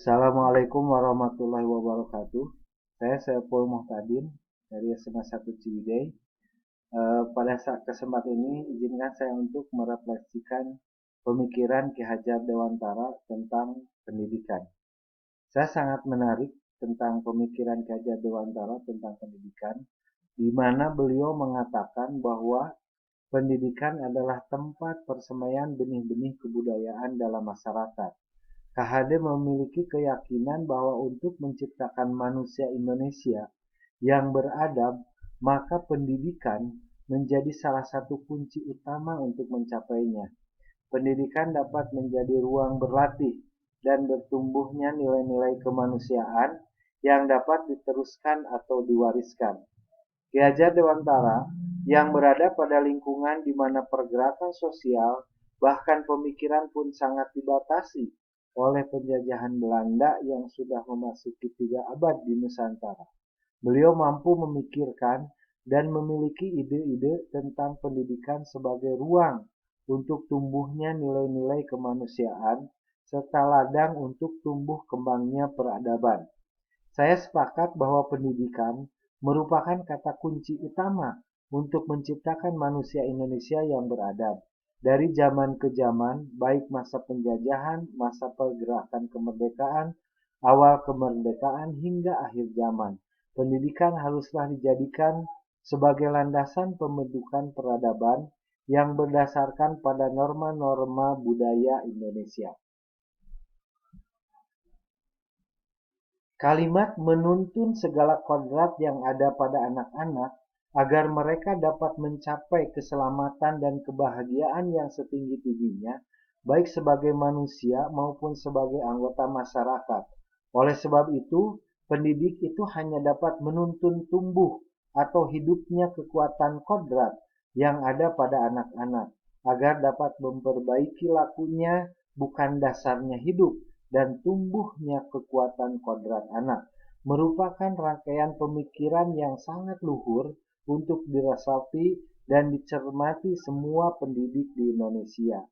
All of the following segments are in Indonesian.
Assalamualaikum warahmatullahi wabarakatuh. Saya Saiful Muhtadin dari SMA 1 Ciwidey. Pada saat kesempatan ini, izinkan saya untuk merefleksikan pemikiran Ki Hajar Dewantara tentang pendidikan. Saya sangat menarik tentang pemikiran Ki Hajar Dewantara tentang pendidikan, di mana beliau mengatakan bahwa pendidikan adalah tempat persemaian benih-benih kebudayaan dalam masyarakat. KHD memiliki keyakinan bahwa untuk menciptakan manusia Indonesia yang beradab, maka pendidikan menjadi salah satu kunci utama untuk mencapainya. Pendidikan dapat menjadi ruang berlatih dan bertumbuhnya nilai-nilai kemanusiaan yang dapat diteruskan atau diwariskan. Ki Hajar Dewantara yang berada pada lingkungan di mana pergerakan sosial bahkan pemikiran pun sangat dibatasi oleh penjajahan Belanda yang sudah memasuki 3 abad di Nusantara. Beliau mampu memikirkan dan memiliki ide-ide tentang pendidikan sebagai ruang untuk tumbuhnya nilai-nilai kemanusiaan serta ladang untuk tumbuh kembangnya peradaban. Saya sepakat bahwa pendidikan merupakan kata kunci utama untuk menciptakan manusia Indonesia yang beradab. Dari zaman ke zaman, baik masa penjajahan, masa pergerakan kemerdekaan, awal kemerdekaan hingga akhir zaman, pendidikan haruslah dijadikan sebagai landasan pembentukan peradaban yang berdasarkan pada norma-norma budaya Indonesia. Kalimat menuntun segala kodrat yang ada pada anak-anak agar mereka dapat mencapai keselamatan dan kebahagiaan yang setinggi-tingginya, baik sebagai manusia maupun sebagai anggota masyarakat. Oleh sebab itu, pendidik itu hanya dapat menuntun tumbuh atau hidupnya kekuatan kodrat yang ada pada anak-anak, agar dapat memperbaiki lakunya bukan dasarnya hidup, dan tumbuhnya kekuatan kodrat anak merupakan rangkaian pemikiran yang sangat luhur untuk diresapi dan dicermati semua pendidik di Indonesia.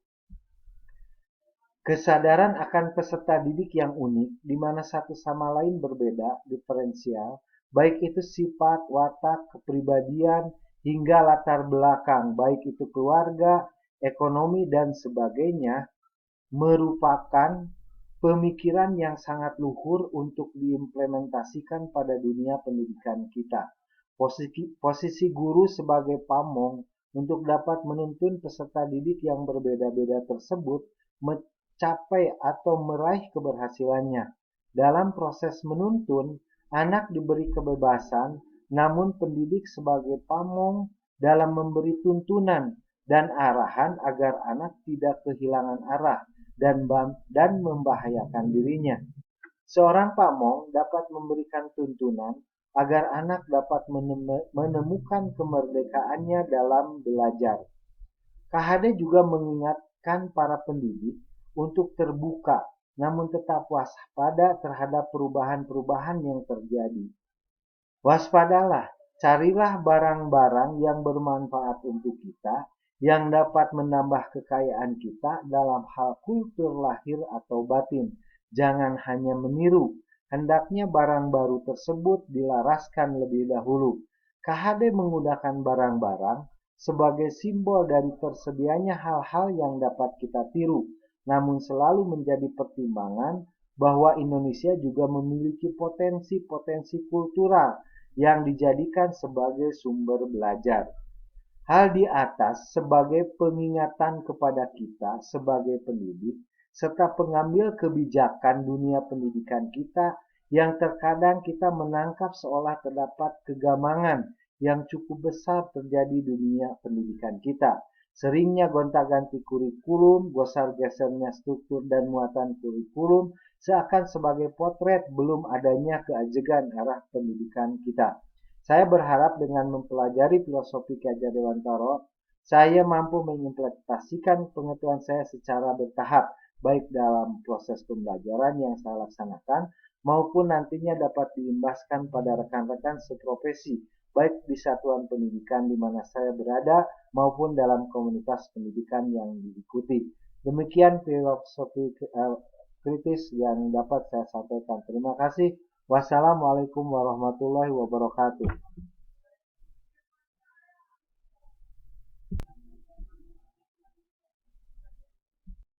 Kesadaran akan peserta didik yang unik, di mana satu sama lain berbeda, diferensial, baik itu sifat, watak, kepribadian, hingga latar belakang, baik itu keluarga, ekonomi, dan sebagainya, merupakan pemikiran yang sangat luhur untuk diimplementasikan pada dunia pendidikan kita. Posisi guru sebagai pamong untuk dapat menuntun peserta didik yang berbeda-beda tersebut mencapai atau meraih keberhasilannya. Dalam proses menuntun, anak diberi kebebasan, namun pendidik sebagai pamong dalam memberi tuntunan dan arahan agar anak tidak kehilangan arah dan membahayakan dirinya. Seorang pamong dapat memberikan tuntunan agar anak dapat menemukan kemerdekaannya dalam belajar. KHD juga mengingatkan para pendidik untuk terbuka namun tetap waspada terhadap perubahan-perubahan yang terjadi. Waspadalah, carilah barang-barang yang bermanfaat untuk kita, yang dapat menambah kekayaan kita dalam hal kultur lahir atau batin. Jangan hanya meniru, hendaknya barang baru tersebut dilaraskan lebih dahulu. KHD menggunakan barang-barang sebagai simbol dari tersedianya hal-hal yang dapat kita tiru, namun selalu menjadi pertimbangan bahwa Indonesia juga memiliki potensi-potensi kultural yang dijadikan sebagai sumber belajar. Hal di atas sebagai pengingatan kepada kita sebagai pendidik serta pengambil kebijakan dunia pendidikan kita yang terkadang kita menangkap seolah terdapat kegamangan yang cukup besar terjadi di dunia pendidikan kita. Seringnya gonta-ganti kurikulum, gosar-gesernya struktur dan muatan kurikulum seakan sebagai potret belum adanya keajegan arah pendidikan kita. Saya berharap dengan mempelajari filosofi Ki Hajar Dewantara, saya mampu mengimplementasikan pengetahuan saya secara bertahap, baik dalam proses pembelajaran yang saya laksanakan, maupun nantinya dapat diimbaskan pada rekan-rekan seprofesi, baik di satuan pendidikan di mana saya berada, maupun dalam komunitas pendidikan yang diikuti. Demikian filosofi kritis yang dapat saya sampaikan. Terima kasih. Wassalamualaikum warahmatullahi wabarakatuh.